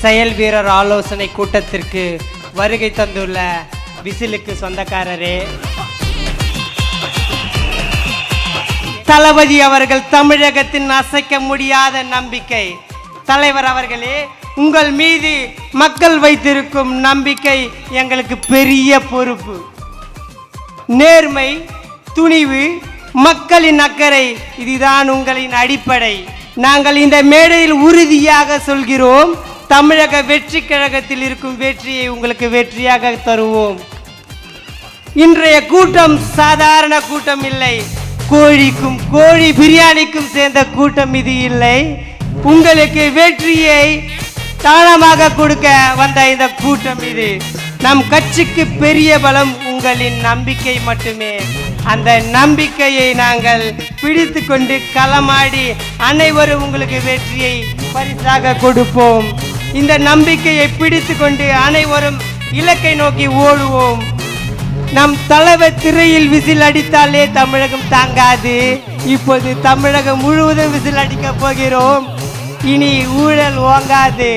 செயல் வீரர் ஆலோசனை கூட்டத்திற்கு வருகை தந்துள்ள விசிலுக்கு சொந்தக்காரரே, தளபதி அவர்கள் தமிழகத்தின் அசைக்க முடியாத நம்பிக்கை. தலைவர் அவர்களே, உங்கள் மீது மக்கள் வைத்திருக்கும் நம்பிக்கை எங்களுக்கு பெரிய பொறுப்பு. நேர்மை, துணிவு, மக்களின் அக்கறை, இதுதான் உங்களின் அடிப்படை. நாங்கள் இந்த மேடையில் உறுதியாக சொல்கிறோம், தமிழக வெற்றி கழகத்தில் இருக்கும் வெற்றியை உங்களுக்கு வெற்றியாக தருவோம். இன்றைய கூட்டம் சாதாரண கூட்டம் இல்லை, கோழிக்கும் கோழி பிரியாணிக்கும் சேர்ந்த கூட்டம் இது இல்லை. உங்களுக்கு வெற்றியை தானமாக கொடுக்க வந்த இந்த கூட்டம் இது. நம் கட்சிக்கு பெரிய பலம் உங்களின் நம்பிக்கை மட்டுமே. அந்த நம்பிக்கையை நாங்கள் பிடித்து கொண்டு களமாடி அனைவரும் உங்களுக்கு வெற்றியை பரிசாக கொடுப்போம். இந்த நம்பிக்கையை பிடித்து கொண்டு அனைவரும் இலக்கை நோக்கி ஓடுவோம். நம் தலைவர் திரையில் விசில் அடித்தாலே தமிழகம் தாங்காது. இப்போது தமிழகம் முழுவதும் விசில் அடிக்க போகிறோம். இனி ஊழல் ஓங்காது.